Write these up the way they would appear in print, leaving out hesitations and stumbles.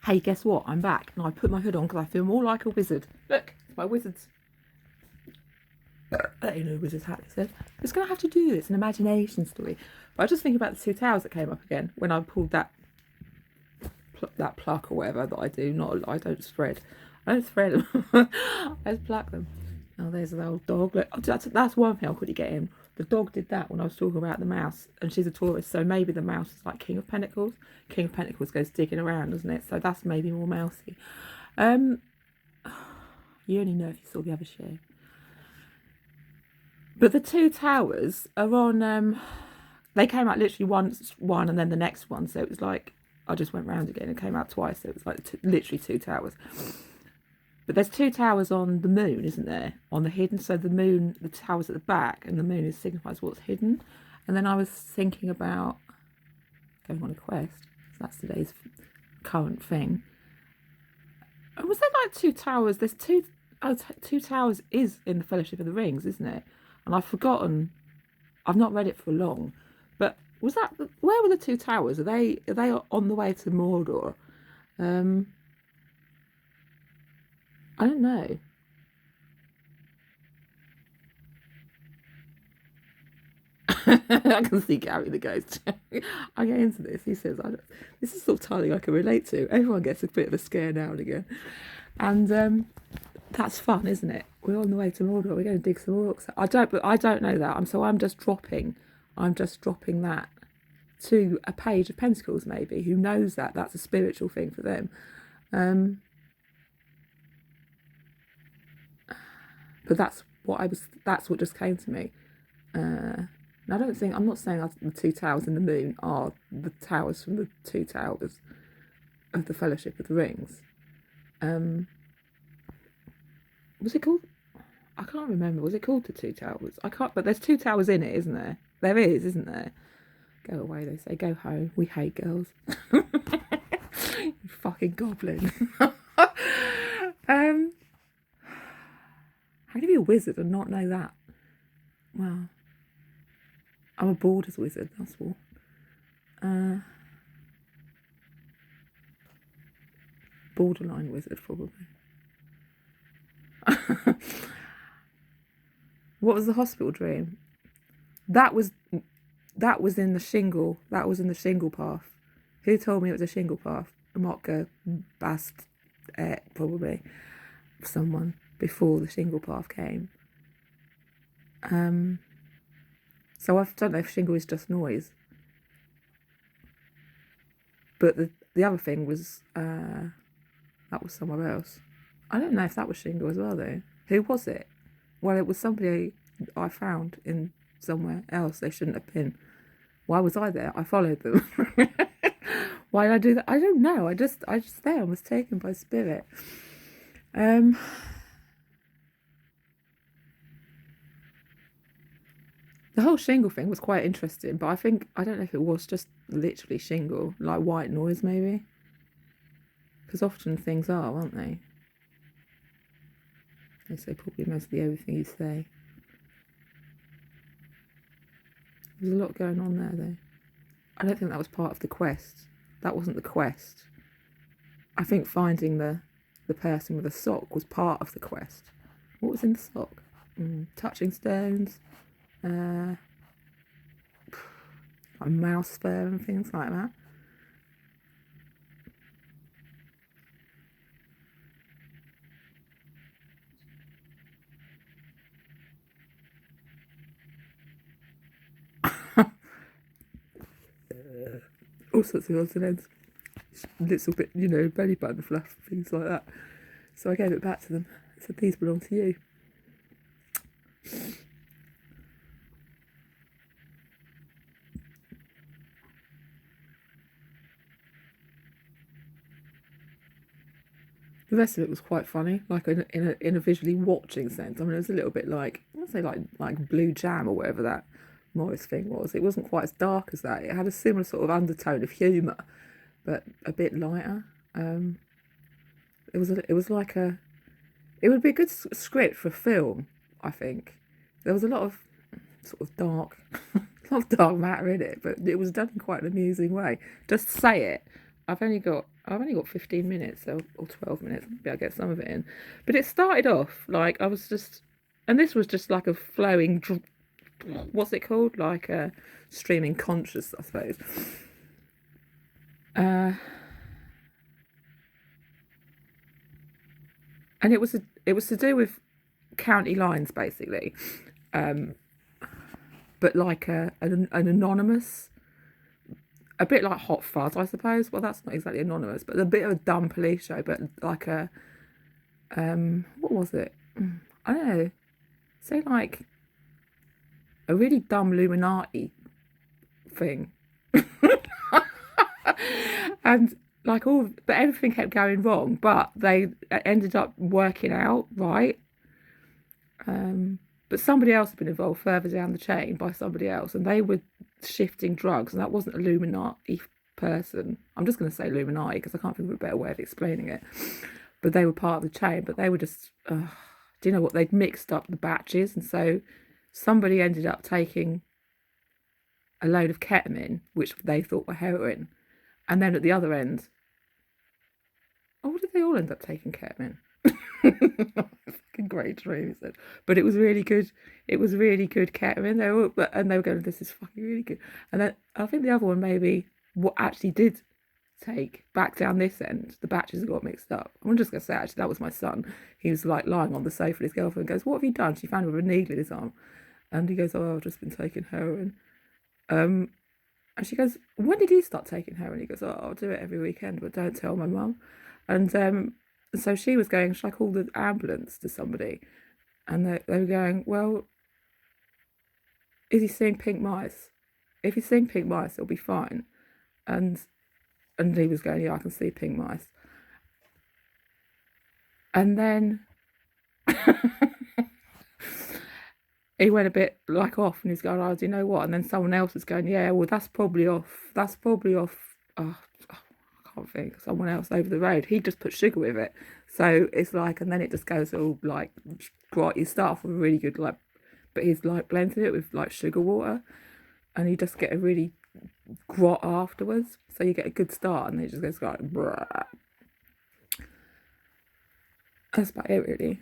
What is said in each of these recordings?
Hey, guess what? I'm back. And I put my hood on because I feel more like a wizard. Look, it's my wizard's. Wizard's hat, he said. It's going to have to do. It's an imagination story. But I was just thinking about the two towers that came up again when I pulled that pluck or whatever that I do. I don't spread. I don't spread them. I just pluck them. Oh, there's the old dog. Look, that's one thing I couldn't get in. The dog did that when I was talking about the mouse, and she's a Taurus, so maybe the mouse is like King of Pentacles. King of Pentacles goes digging around, doesn't it? So that's maybe more mousy. You only know if you saw the other show. But the two towers are on. They came out literally one and then the next one, so it was like I just went round again. It came out twice, so it was like literally two towers. But there's two towers on the moon, isn't there? On the hidden. So the moon, the tower's at the back, and the moon signifies what's hidden. And then I was thinking about going on a quest. That's today's current thing. And was there like two towers? There's two. Oh, two towers is in the Fellowship of the Rings, isn't it? And I've forgotten. I've not read it for long. But was that where were the two towers? Are they on the way to Mordor? I don't know. I can see Gary the ghost. I get into this. He says, this is sort of something I can relate to. Everyone gets a bit of a scare now and again. And that's fun, isn't it? We're on the way to Mordor. We're going to dig some orcs. I don't know that. I'm just dropping that to a page of Pentacles, maybe. Who knows that? That's a spiritual thing for them. But that's what just came to me. And I'm not saying the two towers in the moon are the towers from the two towers of the Fellowship of the Rings. Was it called? I can't remember. Was it called the Two Towers? I can't. But there's two towers in it, isn't there? There is, isn't there? Go away, they say. Go home. We hate girls. You fucking goblin. How can you be a wizard and not know that? Well, I'm a borders wizard, that's all. Borderline wizard, probably. What was the hospital dream? That was in the shingle. That was in the shingle path. Who told me it was a shingle path? Motka Bast, probably someone before the shingle path came. So I don't know if shingle is just noise. But the other thing was that was somewhere else. I don't know if that was shingle as well though. Who was it? Well, it was somebody I found in somewhere else. They shouldn't have been. Why was I there? I followed them. Why did I do that? I don't know. I just there. I was taken by spirit. The whole shingle thing was quite interesting, but I don't know if it was just literally shingle, like white noise maybe. Because often things are, aren't they? They say probably mostly everything you say. There's a lot going on there though. I don't think that was part of the quest. That wasn't the quest. I think finding the person with a sock was part of the quest. What was in the sock? Touching stones. A mouse fur and things like that. All sorts of odds and ends. Little bit, belly button fluff, things like that. So I gave it back to them. I said, these belong to you. The rest of it was quite funny, like in a visually watching sense. I mean, it was a little bit like, I want to say like Blue Jam or whatever that Morris thing was. It wasn't quite as dark as that. It had a similar sort of undertone of humour, but a bit lighter. It would be a good script for a film, I think. There was a lot of sort of dark matter in it, but it was done in quite an amusing way. Just say it. I've only got I've only got 15 minutes or 12 minutes. Maybe I'll get some of it in. But it started off like I was just, and this was just like a flowing, what's it called? Like a streaming conscious, I suppose. Uh, and it was to do with county lines basically, but like an anonymous, a bit like Hot Fuzz, I suppose. Well, that's not exactly anonymous, but a bit of a dumb police show, but like a what was it? I don't know. Say like a really dumb Illuminati thing, and like but everything kept going wrong. But they ended up working out right. But somebody else had been involved further down the chain by somebody else, and they were shifting drugs, and that wasn't Illuminati person. I'm just going to say Illuminati because I can't think of a better way of explaining it. But they were part of the chain, but they were just, do you know what? They'd mixed up the batches, and so somebody ended up taking a load of ketamine, which they thought were heroin, and then at the other end, oh, did they all end up taking ketamine? Fucking great dream, he said. But it was really good. It was really good ketamine. They were going, this is fucking really good. And then I think the other one maybe what actually did take back down this end. The batches got mixed up. I'm just gonna say actually that was my son. He was like lying on the sofa. And his girlfriend goes, "What have you done?" She found him with a needle in his arm, and he goes, "Oh, I've just been taking heroin." And she goes, "When did you start taking heroin?" He goes, "Oh, I'll do it every weekend, but don't tell my mum." And so she was going, "Should I call the ambulance to somebody?" And they were going, "Well, is he seeing pink mice? If he's seeing pink mice, it'll be fine." And he was going, "Yeah, I can see pink mice." And then he went a bit like off, and he's going, "Oh, do you know what?" And then someone else was going, "Yeah, well, that's probably off. That's probably off." Oh, I can't think. Someone else over the road. He just put sugar with it, so it's like, and then it just goes all like bright. You start off with a really good like, but he's like blended it with like sugar water, and you just get a really grot afterwards. So you get a good start, and then it just goes like, bruh. That's about it, really.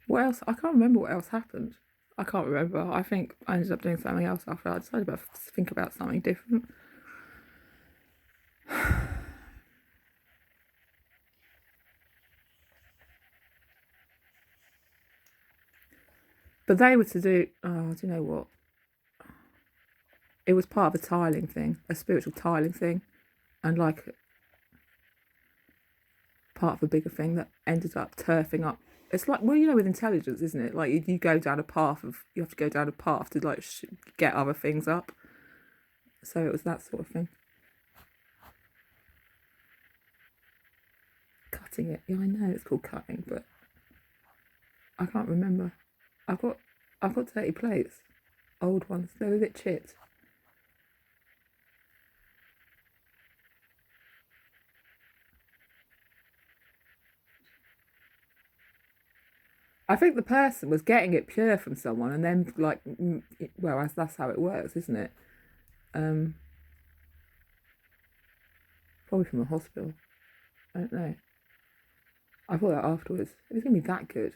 What else? I can't remember what else happened. I can't remember. I think I ended up doing something else after I decided to think about something different. But they were to do, oh, do you know what? It was part of a tiling thing, a spiritual tiling thing, and like part of a bigger thing that ended up turfing up. It's like, well, you know, with intelligence, isn't it? Like you go down a path of, you have to go down a path to like get other things up. So it was that sort of thing. Cutting it, yeah, I know it's called cutting, but I can't remember. I've got dirty plates, old ones. They're a bit chipped. I think the person was getting it pure from someone, and then like, well, that's how it works, isn't it? Um, Probably from a hospital. I don't know. I thought that afterwards. It was gonna be that good,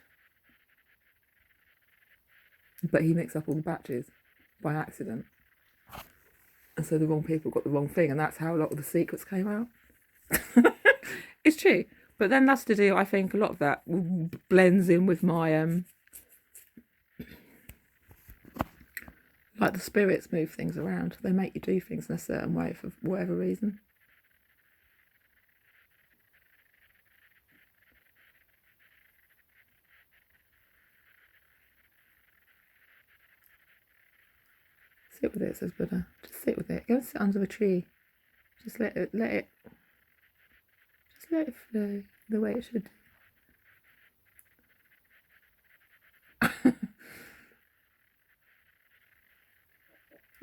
but he mixed up all the batches by accident, and so the wrong people got the wrong thing, and that's how a lot of the secrets came out. It's true, but then that's to do. I think a lot of that blends in with my like the spirits move things around. They make you do things in a certain way for whatever reason. Sit with it, says Buddha. Just sit with it. Go and sit under a tree. Just let it flow the way it should.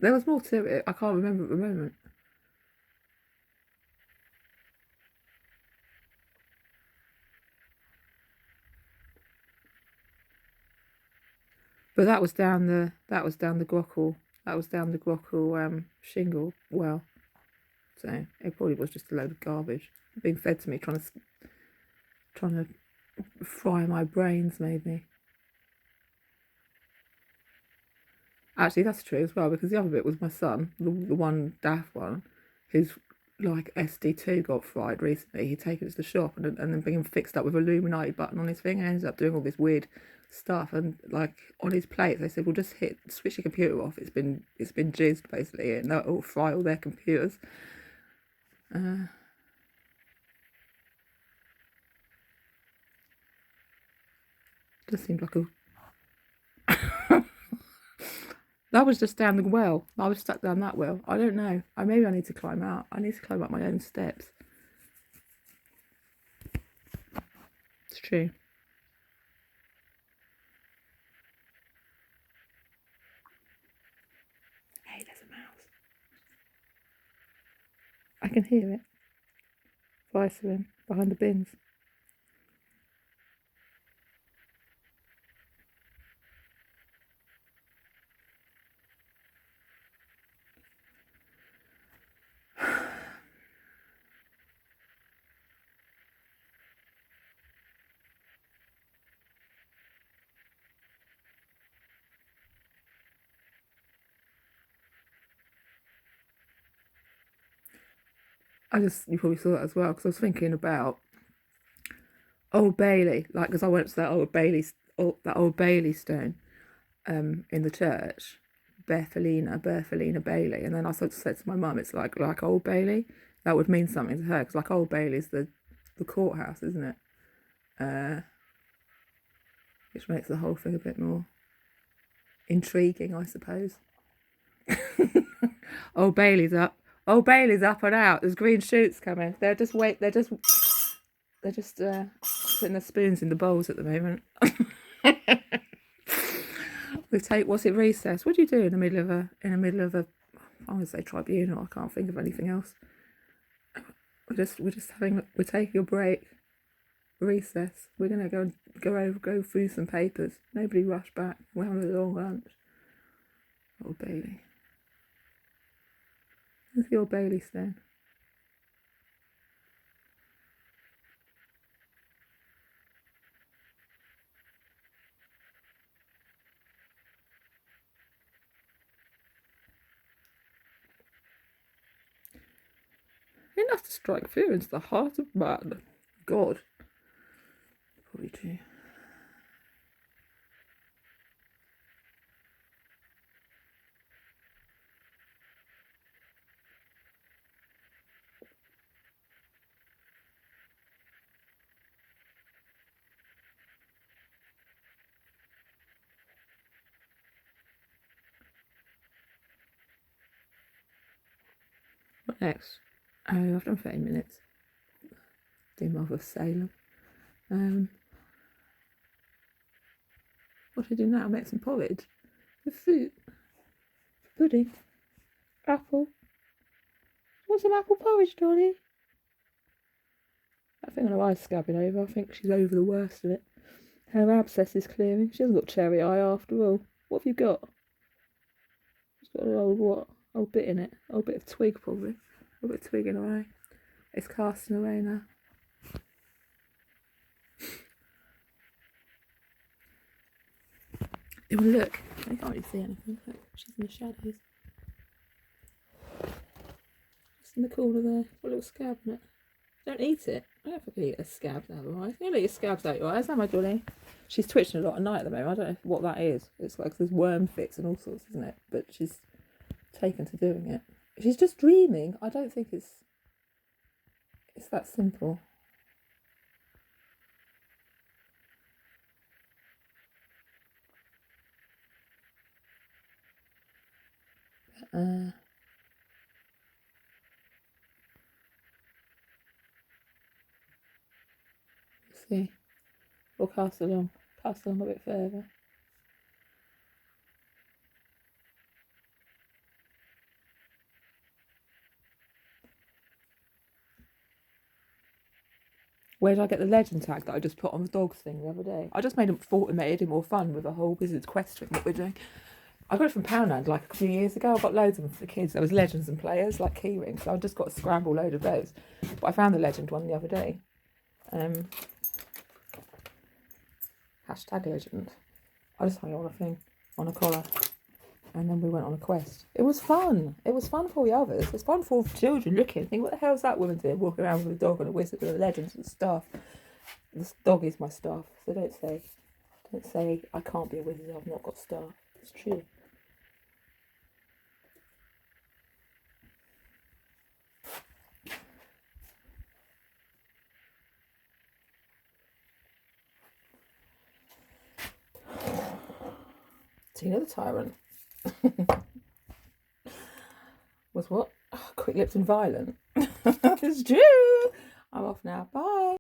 There was more to it. I can't remember at the moment. But that was down the Grockle That was down the Grockle shingle well. So it probably was just a load of garbage being fed to me, trying to fry my brains, maybe. Actually, that's true as well, because the other bit was my son, the one daft one, who's like SD2 got fried recently. He'd taken it to the shop and then been fixed up with a Illuminati button on his thing and ended up doing all this weird stuff. And like on his plate, they said, "Well, just switch your computer off. It's been jizzed basically, and that'll fry all their computers." Just seemed like a that was just down the well. I was stuck down that well. I don't know. Maybe I need to climb out. I need to climb up my own steps. It's true. Hey, there's a mouse. I can hear it. Bicycling behind the bins. You probably saw that as well, because I was thinking about Old Bailey, like, because I went to that Old Bailey stone in the church, Berthelina Bailey, and then I sort of said to my mum, it's like Old Bailey. That would mean something to her, because like Old Bailey's the courthouse, isn't it? Which makes the whole thing a bit more intriguing, I suppose. Old Bailey's up. Old Bailey's up and out. There's green shoots coming. They're just putting the spoons in the bowls at the moment. What's it, recess? What do you do in the middle of a I want to say tribunal. I can't think of anything else. We're taking a break. Recess. We're gonna go through some papers. Nobody rush back. We're having a long lunch. Old Bailey. There's the Old Bailey stone. Enough to strike fear into the heart of man. God. Probably true. What next? Oh, I've done 30 minutes. Do Mother of Salem. What do I do now? Make some porridge. With fruit. Pudding. Apple. Want some apple porridge, Dolly? I think her eye's scabbing over. I think she's over the worst of it. Her abscess is clearing. She hasn't got cherry eye after all. What have you got? She's got an old bit in it. Old bit of twig, probably. A bit of twig in her eye. It's casting away now. Oh, look. I can't really see anything. Look, she's in the shadows. Just in the corner there. Got a little scab in it. Don't eat it. I don't know if I can eat a scab out of her eyes. You let your scabs out your eyes, am I, Dolly? She's twitching a lot at night at the moment. I don't know what that is. It's like there's worm fits and all sorts, isn't it? But she's taken to doing it. She's just dreaming. I don't think it's that simple. Let's see. We'll cast along a bit further. Where did I get the legend tag that I just put on the dogs thing the other day? I just made it more fun with a whole Wizard's Quest thing that we're doing. I got it from Poundland like a few years ago. I got loads of them for the kids. There was legends and players like key rings. So I just got a scramble load of those. But I found the legend one the other day. Hashtag legend. I just hung it on a thing, on a collar. And then we went on a quest. It was fun. It was fun for all the others. It's fun for children looking. Think, what the hell's that woman doing? Walking around with a dog and a wizard with legends and stuff. This dog is my staff. So don't say I can't be a wizard. I've not got staff. It's true. Tina the Tyrant. Was what? Oh, quick-lipped and violent. It's true. I'm off now. Bye.